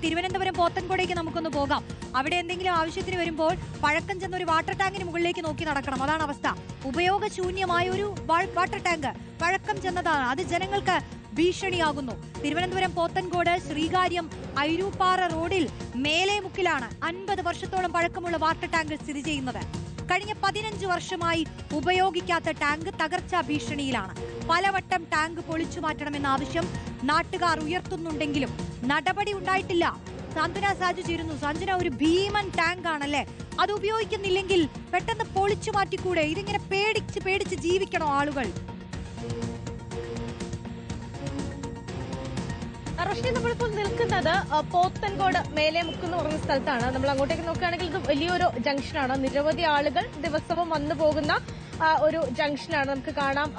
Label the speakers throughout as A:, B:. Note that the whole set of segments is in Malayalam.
A: തിരുവനന്തപുരം പോത്തൻകോടേക്ക് നമുക്കൊന്ന് പോകാം. അവിടെ എന്തെങ്കിലും ആവശ്യത്തിന് വരുമ്പോൾ പഴക്കം ചെന്ന ഒരു വാട്ടർ ടാങ്കിന് മുകളിലേക്ക് നോക്കി നടക്കണം. അതാണ് അവസ്ഥ. ഉപയോഗശൂന്യമായ ഒരു വാട്ടർ ടാങ്ക് പഴക്കം ചെന്നതാണ്. അത് ജനങ്ങൾക്ക് ഭീഷണിയാകുന്നു. തിരുവനന്തപുരം പോത്തൻകോട് ശ്രീകാര്യം ഐരൂപ്പാറ റോഡിൽ മേലേമുക്കിലാണ് 50 വർഷത്തോളം പഴക്കമുള്ള വാട്ടർ ടാങ്ക് സ്ഥിതി ചെയ്യുന്നത്. കഴിഞ്ഞ 15 വർഷമായി ഉപയോഗിക്കാത്ത ടാങ്ക് തകർച്ചാ ഭീഷണിയിലാണ്. പലവട്ടം ടാങ്ക് പൊളിച്ചു മാറ്റണമെന്ന ആവശ്യം നാട്ടുകാർ ഉയർത്തുന്നുണ്ടെങ്കിലും നടപടി ഉണ്ടായിട്ടില്ല. സാന്ത്വന സാജു ചേരുന്നു. സാന്ത്വന, ഒരു ഭീമൻ ടാങ്ക് ആണല്ലേ, അത് ഉപയോഗിക്കുന്നില്ലെങ്കിൽ പെട്ടെന്ന് പൊളിച്ചു മാറ്റിക്കൂടെ? ഇതിങ്ങനെ പേടിച്ച് ജീവിക്കണോ ആളുകൾ?
B: റോഷ്നി, നമ്മളിപ്പോൾ നിൽക്കുന്നത് പോത്തൻകോട് മേലേമുക്ക് എന്ന് പറയുന്ന സ്ഥലത്താണ്. നമ്മൾ അങ്ങോട്ടേക്ക് നോക്കുകയാണെങ്കിൽ ഇത് വലിയൊരു ജംഗ്ഷനാണ്. നിരവധി ആളുകൾ ദിവസവും വന്നു പോകുന്ന ഒരു ജംഗ്ഷനാണ്. നമുക്ക് കാണാം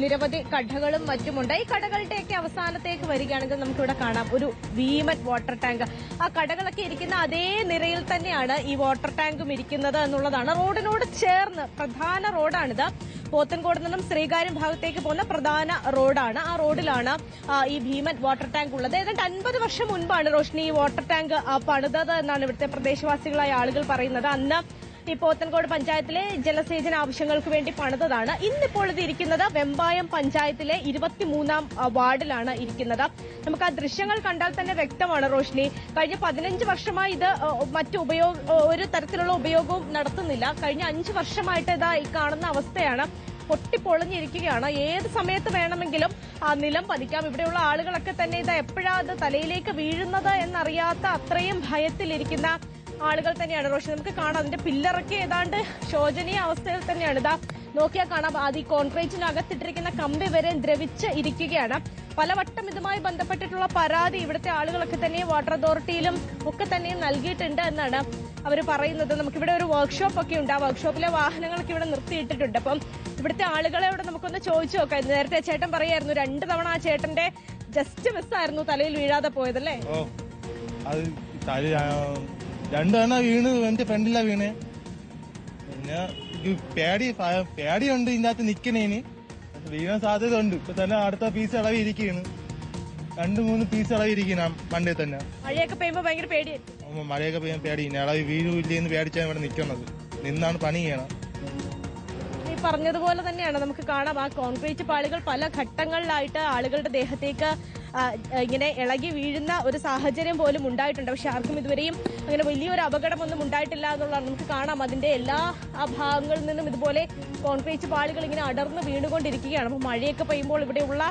B: നിരവധി കടകളും മറ്റുമുണ്ട്. ഈ കടകളുടെയൊക്കെ അവസാനത്തേക്ക് വരികയാണെങ്കിൽ നമുക്കിവിടെ കാണാം ഒരു ഭീമൻ വാട്ടർ ടാങ്ക്. ആ കടകളൊക്കെ ഇരിക്കുന്ന അതേ നിരയിൽ തന്നെയാണ് ഈ വാട്ടർ ടാങ്കും ഇരിക്കുന്നത് എന്നുള്ളതാണ്. റോഡിനോട് ചേർന്ന് പ്രധാന റോഡാണിത്. പോത്തൻകോട് നിന്നും ശ്രീകാര്യം ഭാഗത്തേക്ക് പോകുന്ന പ്രധാന റോഡാണ്. ആ റോഡിലാണ് ഈ ഭീമൻ വാട്ടർ ടാങ്ക് ഉള്ളത്. ഏതാണ്ട് 50 വർഷം മുൻപാണ് റോഷ്നി ഈ വാട്ടർ ടാങ്ക് പണിതത് എന്നാണ് ഇവിടുത്തെ പ്രദേശവാസികളായ ആളുകൾ പറയുന്നത്. അന്ന് ഈ പോത്തൻകോട് പഞ്ചായത്തിലെ ജലസേചന ആവശ്യങ്ങൾക്ക് വേണ്ടി പണിതതാണ്. ഇന്നിപ്പോൾ ഇത് ഇരിക്കുന്നത് വെമ്പായം പഞ്ചായത്തിലെ 23ാം വാർഡിലാണ് ഇരിക്കുന്നത്. നമുക്ക് ആ ദൃശ്യങ്ങൾ കണ്ടാൽ തന്നെ വ്യക്തമാണ് റോഷ്നി. കഴിഞ്ഞ 15 വർഷമായി ഇത് ഒരു തരത്തിലുള്ള ഉപയോഗവും നടത്തുന്നില്ല. കഴിഞ്ഞ 5 വർഷമായിട്ട് ഇതാ ഈ കാണുന്ന അവസ്ഥയാണ്. പൊട്ടിപ്പൊളിഞ്ഞിരിക്കുകയാണ്. ഏത് സമയത്ത് വേണമെങ്കിലും ആ നിലം പതിക്കാം. ഇവിടെയുള്ള ആളുകളൊക്കെ തന്നെ ഇത് എപ്പോഴാ അത് തലയിലേക്ക് വീഴുന്നത് എന്നറിയാത്ത അത്രയും ഭയത്തിലിരിക്കുന്ന ആളുകൾ തന്നെയാണ് റോഷി. നമുക്ക് കാണാം അതിന്റെ പില്ലറൊക്കെ ഏതാണ്ട് ശോചനീയ അവസ്ഥയിൽ തന്നെയാണ്. ഇതാ നോക്കിയാൽ കാണാം അത് ഈ കോൺക്രീറ്റിനകത്തിട്ടിരിക്കുന്ന കമ്പി വരെ ദ്രവിച്ച് ഇരിക്കുകയാണ്. പലവട്ടം ഇതുമായി ബന്ധപ്പെട്ടിട്ടുള്ള പരാതി ഇവിടുത്തെ ആളുകളൊക്കെ തന്നെ വാട്ടർ അതോറിറ്റിയിലും ഒക്കെ തന്നെ നൽകിയിട്ടുണ്ട് എന്നാണ് അവർ പറയുന്നത്. നമുക്കിവിടെ ഒരു വർക്ക്ഷോപ്പ് ഒക്കെ ഉണ്ട്. ആ വർക്ക്ഷോപ്പിലെ വാഹനങ്ങളൊക്കെ ഇവിടെ നിർത്തിയിട്ടിട്ടുണ്ട്. അപ്പം ഇവിടുത്തെ ആളുകളോട് നമുക്കൊന്ന് ചോദിച്ചു നോക്കാം. നേരത്തെ ചേട്ടൻ പറയായിരുന്നു 2 തവണ ആ ചേട്ടന്റെ ജസ്റ്റ് മിസ്സായിരുന്നു തലയിൽ വീഴാതെ പോയതല്ലേ?
C: 2 തവണ വീണ് എന്റെ ഫ്രണ്ടിലാ വീണ്. പിന്നെ പേടിയുണ്ട് ഇതിനകത്ത് നിക്കണേന്. വീഴാൻ സാധ്യത ഉണ്ട്. ഇപ്പൊ തന്നെ അടുത്ത പീസ് ഇളവിയിരിക്കുകയാണ്. 2-3 പീസ് ഇളവിയിരിക്കണം പണ്ടേ തന്നെ.
B: മഴയൊക്കെ പെയ്യുമ്പോ ഭയങ്കര പേടിയായിരുന്നു.
C: മഴയൊക്കെ പെയ്യാൻ പേടി. ഇളവി വീഴില്ലെന്ന് പേടിച്ചാണ് ഇവിടെ നിൽക്കുന്നത്. നിന്നാണ് പണി ചെയ്യണം.
B: ഈ പറഞ്ഞതുപോലെ തന്നെയാണ്. നമുക്ക് കാണാം ആ കോൺക്രീറ്റ് പാളികൾ പല ഘട്ടങ്ങളിലായിട്ട് ആളുകളുടെ ദേഹത്തേക്ക് ഇങ്ങനെ ഇളകി വീഴുന്ന ഒരു സാഹചര്യം പോലും ഉണ്ടായിട്ടുണ്ട്. പക്ഷെ ആർക്കും ഇതുവരെയും അങ്ങനെ വലിയൊരു അപകടമൊന്നും ഉണ്ടായിട്ടില്ല എന്നുള്ളതാണ്. നമുക്ക് കാണാം അതിന്റെ എല്ലാ ഭാഗങ്ങളിൽ നിന്നും ഇതുപോലെ കോൺക്രീറ്റ് പാളികൾ ഇങ്ങനെ അടർന്ന് വീണുകൊണ്ടിരിക്കുകയാണ്. അപ്പോൾ മഴയൊക്കെ പെയ്യുമ്പോൾ ഇവിടെയുള്ള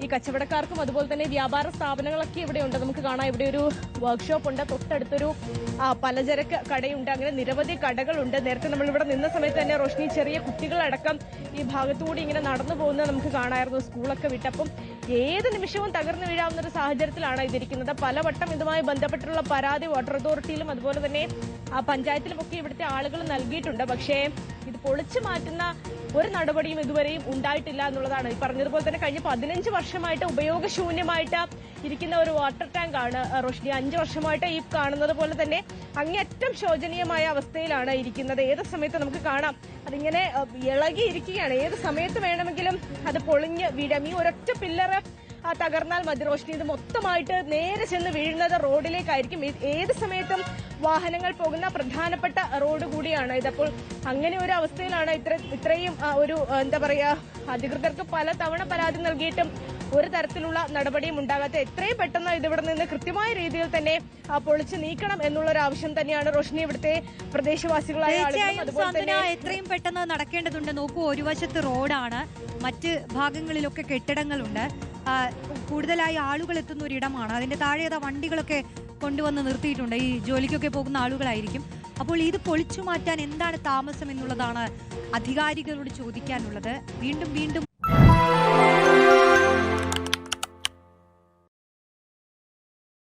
B: ഈ കച്ചവടക്കാർക്കും അതുപോലെ തന്നെ വ്യാപാര സ്ഥാപനങ്ങളൊക്കെ ഇവിടെയുണ്ട്. നമുക്ക് കാണാം ഇവിടെ ഒരു വർക്ക്ഷോപ്പ് ഉണ്ട്. തൊട്ടടുത്തൊരു പലചരക്ക് കടയുണ്ട്. അങ്ങനെ നിരവധി കടകളുണ്ട്. നേരത്തെ നമ്മൾ ഇവിടെ നിന്ന സമയത്ത് തന്നെ റോഷ്നി ചെറിയ കുട്ടികളടക്കം ഈ ഭാഗത്തുകൂടി ഇങ്ങനെ നടന്നു പോകുന്നത് നമുക്ക് കാണാമായിരുന്നു. സ്കൂളൊക്കെ വിട്ടപ്പം ഏത് നിമിഷവും തകർന്നു വീഴാവുന്ന ഒരു സാഹചര്യത്തിലാണ് ഇതിരിക്കുന്നത്. പലവട്ടം ഇതുമായി ബന്ധപ്പെട്ടുള്ള പരാതി വാട്ടർ അതോറിറ്റിയിലും അതുപോലെ തന്നെ പഞ്ചായത്തിലും ഒക്കെ ഇവിടുത്തെ ആളുകൾ നൽകിയിട്ടുണ്ട്. പക്ഷേ ഇത് പൊളിച്ചു മാറ്റുന്ന ഒരു നടപടിയും ഇതുവരെയും ഉണ്ടായിട്ടില്ല എന്നുള്ളതാണ്. ഈ പറഞ്ഞതുപോലെ തന്നെ കഴിഞ്ഞ 15 വർഷമായിട്ട് ഉപയോഗശൂന്യമായിട്ട് ഇരിക്കുന്ന ഒരു വാട്ടർ ടാങ്ക് ആണ് റോഷ്നി. 5 വർഷമായിട്ട് ഈ കാണുന്നത് പോലെ തന്നെ അങ്ങേയറ്റം ശോചനീയമായ അവസ്ഥയിലാണ് ഇരിക്കുന്നത്. ഏത് സമയത്ത് നമുക്ക് കാണാം അതിങ്ങനെ ഇളകിയിരിക്കുകയാണ്. ഏത് സമയത്ത് വേണമെങ്കിലും അത് പൊളിഞ്ഞ് വീഴാം. ഈ ഒരൊറ്റ പില്ലറ് തകർന്നാൽ മതി റോഷ്നി. ഇത് മൊത്തമായിട്ട് നേരെ ചെന്ന് വീഴുന്നത് റോഡിലേക്കായിരിക്കും. ഏത് സമയത്തും വാഹനങ്ങൾ പോകുന്ന പ്രധാനപ്പെട്ട റോഡ് കൂടിയാണ് ഇതപ്പോൾ. അങ്ങനെ ഒരു അവസ്ഥയിലാണ് ഇത്രയും ഒരു എന്താ പറയാ അധികൃതർക്ക് പല തവണ പരാതി നൽകിയിട്ടും ഒരു തരത്തിലുള്ള നടപടിയും ഉണ്ടാകാത്ത. എത്രയും പെട്ടെന്ന് ഇതിവിടെ നിന്ന് കൃത്യമായ രീതിയിൽ തന്നെ പൊളിച്ചു നീക്കണം എന്നുള്ളൊരു ആവശ്യം തന്നെയാണ് റോഷ്നി ഇവിടുത്തെ പ്രദേശവാസികളായ
A: എത്രയും പെട്ടെന്ന് നടക്കേണ്ടതുണ്ട്. നോക്കൂ, ഒരു വശത്ത് റോഡാണ്, മറ്റ് ഭാഗങ്ങളിലൊക്കെ കെട്ടിടങ്ങളുണ്ട്, കൂടുതലായി ആളുകൾ എത്തുന്ന ഒരിടമാണ്. അതിന്റെ താഴെ വണ്ടികളൊക്കെ കൊണ്ടുവന്ന് നിർത്തിയിട്ടുണ്ട്. ഈ ജോലിക്കൊക്കെ പോകുന്ന ആളുകളായിരിക്കും. അപ്പോൾ ഇത് പൊളിച്ചു മാറ്റാൻ എന്താണ് താമസം എന്നുള്ളതാണ് അധികാരികളോട് ചോദിക്കാനുള്ളത്. വീണ്ടും